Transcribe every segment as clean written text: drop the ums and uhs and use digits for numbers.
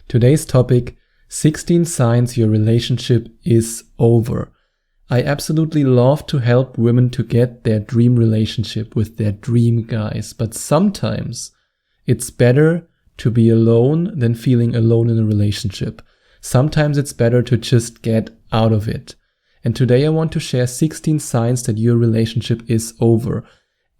Today's topic, 16 signs your relationship is over. I absolutely love to help women to get their dream relationship with their dream guys, but sometimes it's better to be alone than feeling alone in a relationship. Sometimes it's better to just get out of it. And today I want to share 16 signs that your relationship is over.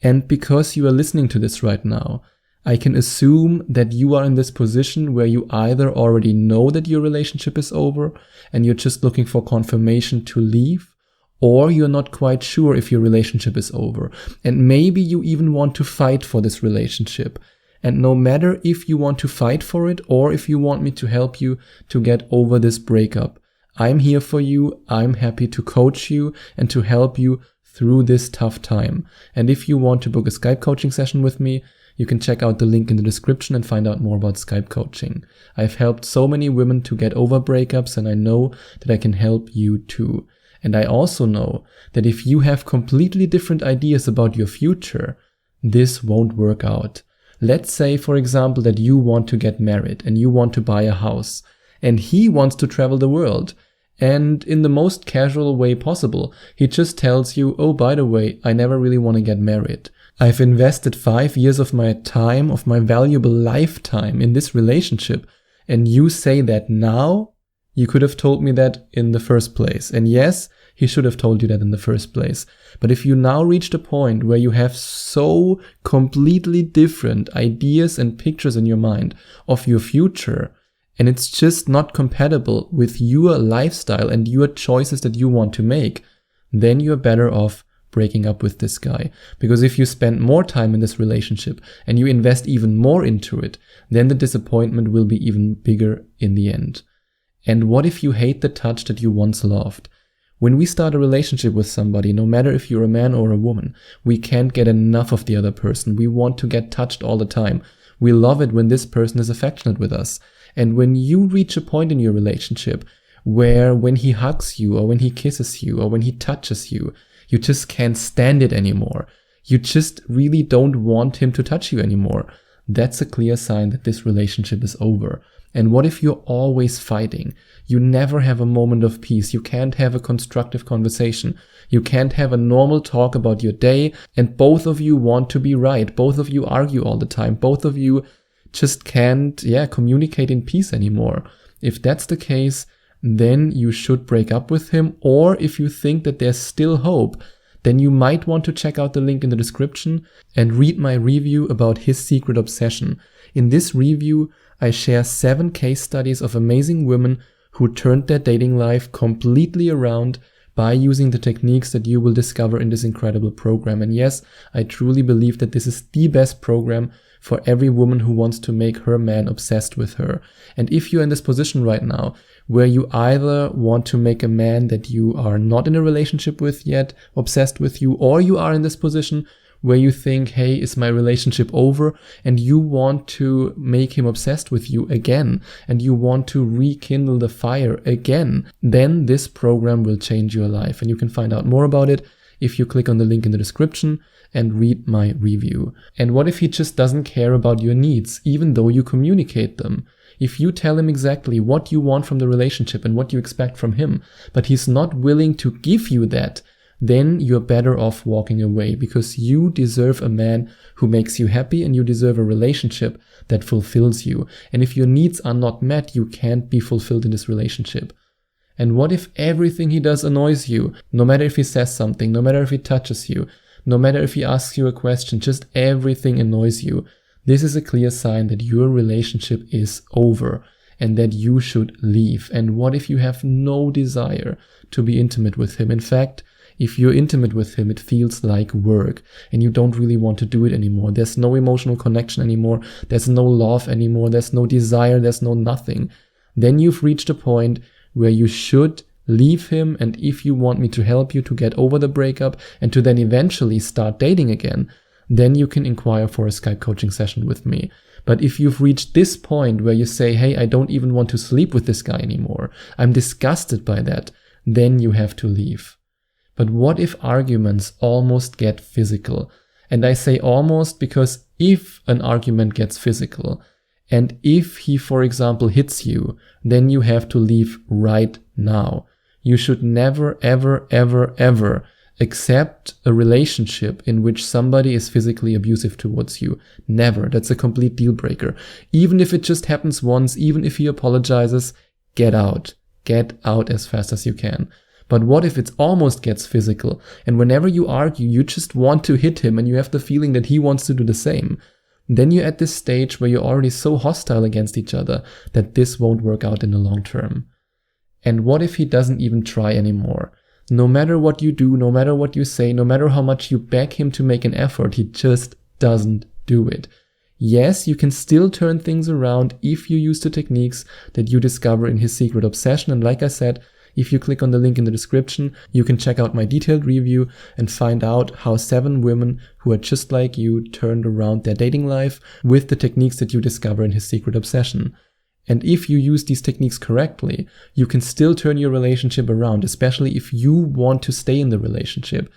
And because you are listening to this right now, I can assume that you are in this position where you either already know that your relationship is over and you're just looking for confirmation to leave, or you're not quite sure if your relationship is over. And maybe you even want to fight for this relationship. And no matter if you want to fight for it or if you want me to help you to get over this breakup, I'm here for you. I'm happy to coach you and to help you through this tough time. And if you want to book a Skype coaching session with me, you can check out the link in the description and find out more about Skype coaching. I've helped so many women to get over breakups, and I know that I can help you too. And I also know that if you have completely different ideas about your future, this won't work out. Let's say, for example, that you want to get married and you want to buy a house, and he wants to travel the world. And in the most casual way possible, he just tells you, oh, by the way, I never really want to get married. I've invested 5 years of my time, of my valuable lifetime in this relationship. And you say that now? You could have told me that in the first place. And yes, he should have told you that in the first place. But if you now reached a point where you have so completely different ideas and pictures in your mind of your future, and it's just not compatible with your lifestyle and your choices that you want to make, then you're better off breaking up with this guy. Because if you spend more time in this relationship and you invest even more into it, then the disappointment will be even bigger in the end. And what if you hate the touch that you once loved? When we start a relationship with somebody, no matter if you're a man or a woman, we can't get enough of the other person. We want to get touched all the time. We love it when this person is affectionate with us. And when you reach a point in your relationship where when he hugs you or when he kisses you or when he touches you, you just can't stand it anymore. You just really don't want him to touch you anymore. That's a clear sign that this relationship is over. And what if you're always fighting? You never have a moment of peace. You can't have a constructive conversation. You can't have a normal talk about your day. And both of you want to be right. Both of you argue all the time. Both of you just can't, communicate in peace anymore. If that's the case, then you should break up with him. Or if you think that there's still hope, then you might want to check out the link in the description and read my review about his secret obsession. In this review, I share 7 case studies of amazing women who turned their dating life completely around by using the techniques that you will discover in this incredible program. And yes, I truly believe that this is the best program for every woman who wants to make her man obsessed with her. And if you're in this position right now, where you either want to make a man that you are not in a relationship with yet obsessed with you, or you are in this position where you think, hey, is my relationship over? And you want to make him obsessed with you again, and you want to rekindle the fire again, then this program will change your life. And you can find out more about it if you click on the link in the description and read my review. And what if he just doesn't care about your needs, even though you communicate them? If you tell him exactly what you want from the relationship and what you expect from him, but he's not willing to give you that, then you're better off walking away, because you deserve a man who makes you happy and you deserve a relationship that fulfills you. And if your needs are not met, you can't be fulfilled in this relationship. And what if everything he does annoys you? No matter if he says something, no matter if he touches you, no matter if he asks you a question, just everything annoys you. This is a clear sign that your relationship is over and that you should leave. And what if you have no desire to be intimate with him? In fact, if you're intimate with him, it feels like work and you don't really want to do it anymore. There's no emotional connection anymore. There's no love anymore. There's no desire. There's no nothing. Then you've reached a point where you should leave him. And if you want me to help you to get over the breakup and to then eventually start dating again, then you can inquire for a Skype coaching session with me. But if you've reached this point where you say, hey, I don't even want to sleep with this guy anymore, I'm disgusted by that, then you have to leave. But what if arguments almost get physical? And I say almost because if an argument gets physical And if he, for example, hits you, then you have to leave right now. You should never, ever, ever, ever accept a relationship in which somebody is physically abusive towards you. Never. That's a complete deal breaker. Even if it just happens once, even if he apologizes, get out. Get out as fast as you can. But what if it almost gets physical, and whenever you argue, you just want to hit him and you have the feeling that he wants to do the same? Then you're at this stage where you're already so hostile against each other that this won't work out in the long term. And what if he doesn't even try anymore? No matter what you do, no matter what you say, no matter how much you beg him to make an effort, he just doesn't do it. Yes, you can still turn things around if you use the techniques that you discover in His Secret Obsession. And like I said, if you click on the link in the description, you can check out my detailed review and find out how 7 women who are just like you turned around their dating life with the techniques that you discover in His Secret Obsession. And if you use these techniques correctly, you can still turn your relationship around, especially if you want to stay in the relationship.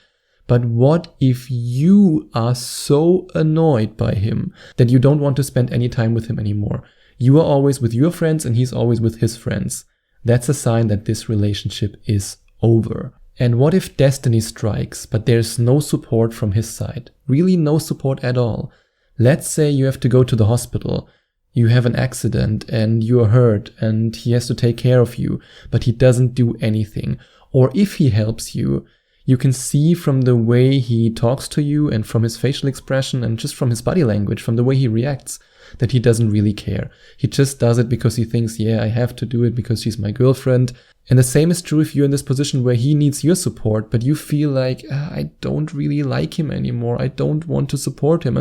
But what if you are so annoyed by him that you don't want to spend any time with him anymore? You are always with your friends and he's always with his friends. That's a sign that this relationship is over. And what if destiny strikes, but there's no support from his side? Really no support at all. Let's say you have to go to the hospital. You have an accident and you're hurt and he has to take care of you, but he doesn't do anything. Or if he helps you, you can see from the way he talks to you and from his facial expression and just from his body language, from the way he reacts, that he doesn't really care. He just does it because he thinks, yeah, I have to do it because she's my girlfriend. And the same is true if you're in this position where he needs your support, but you feel like, I don't really like him anymore. I don't want to support him.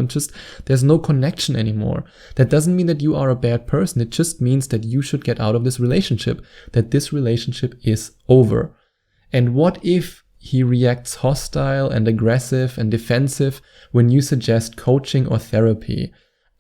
There's no connection anymore. That doesn't mean that you are a bad person. It just means that you should get out of this relationship, that this relationship is over. And what if he reacts hostile and aggressive and defensive when you suggest coaching or therapy?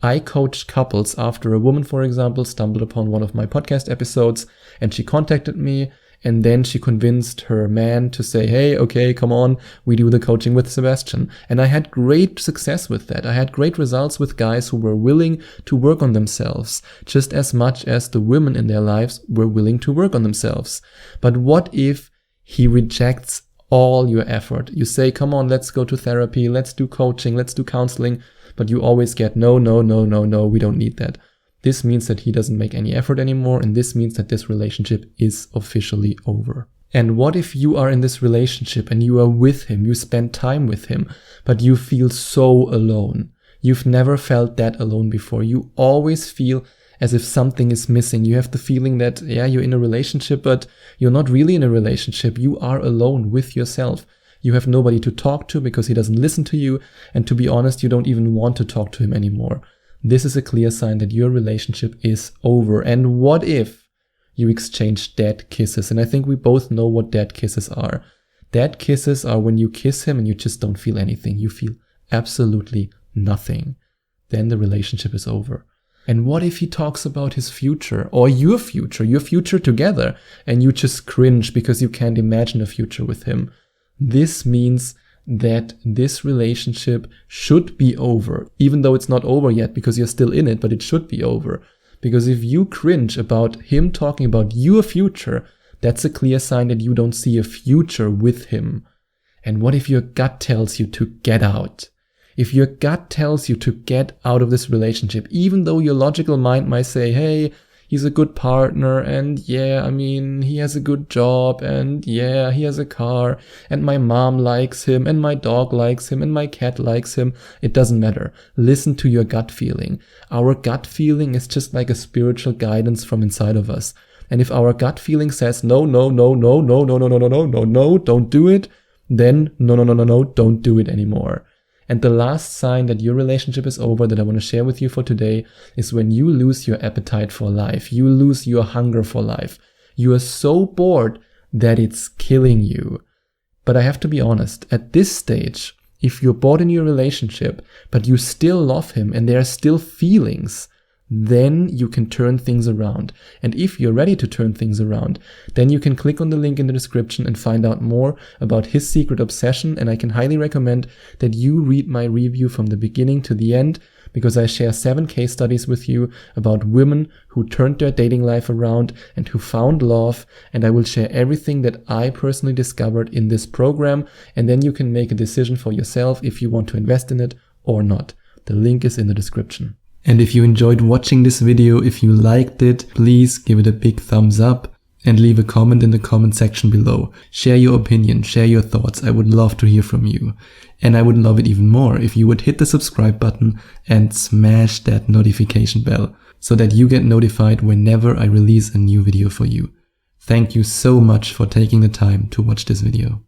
I coached couples after a woman, for example, stumbled upon one of my podcast episodes and she contacted me, and then she convinced her man to say, hey, okay, come on, we do the coaching with Sebastian. And I had great success with that. I had great results with guys who were willing to work on themselves just as much as the women in their lives were willing to work on themselves. But what if he rejects all your effort? You say, come on, let's go to therapy, let's do coaching, let's do counseling. But you always get, no, we don't need that. This means that he doesn't make any effort anymore, and this means that this relationship is officially over. And what if you are in this relationship and you are with him, you spend time with him, but you feel so alone? You've never felt that alone before. You always feel as if something is missing. You have the feeling that, yeah, you're in a relationship, but you're not really in a relationship. You are alone with yourself. You have nobody to talk to because he doesn't listen to you. And to be honest, you don't even want to talk to him anymore. This is a clear sign that your relationship is over. And what if you exchange dead kisses? And I think we both know what dead kisses are. Dead kisses are when you kiss him and you just don't feel anything. You feel absolutely nothing. Then the relationship is over. And what if he talks about his future or your future together, and you just cringe because you can't imagine a future with him? This means that this relationship should be over, even though it's not over yet because you're still in it, but it should be over. Because if you cringe about him talking about your future, that's a clear sign that you don't see a future with him. And what if your gut tells you to get out? If your gut tells you to get out of this relationship, even though your logical mind might say, hey, he's a good partner, and yeah, I mean, he has a good job, and yeah, he has a car, and my mom likes him, and my dog likes him, and my cat likes him. It doesn't matter. Listen to your gut feeling. Our gut feeling is just like a spiritual guidance from inside of us. And if our gut feeling says, no, don't do it, then no, don't do it anymore. And the last sign that your relationship is over that I want to share with you for today is when you lose your appetite for life. You lose your hunger for life. You are so bored that it's killing you. But I have to be honest, at this stage, if you're bored in your relationship, but you still love him and there are still feelings, then you can turn things around. And if you're ready to turn things around, then you can click on the link in the description and find out more about His Secret Obsession. And I can highly recommend that you read my review from the beginning to the end, because I share 7 case studies with you about women who turned their dating life around and who found love, and I will share everything that I personally discovered in this program, and then you can make a decision for yourself if you want to invest in it or not. The link is in the description. And if you enjoyed watching this video, if you liked it, please give it a big thumbs up and leave a comment in the comment section below. Share your opinion, share your thoughts. I would love to hear from you. And I would love it even more if you would hit the subscribe button and smash that notification bell so that you get notified whenever I release a new video for you. Thank you so much for taking the time to watch this video.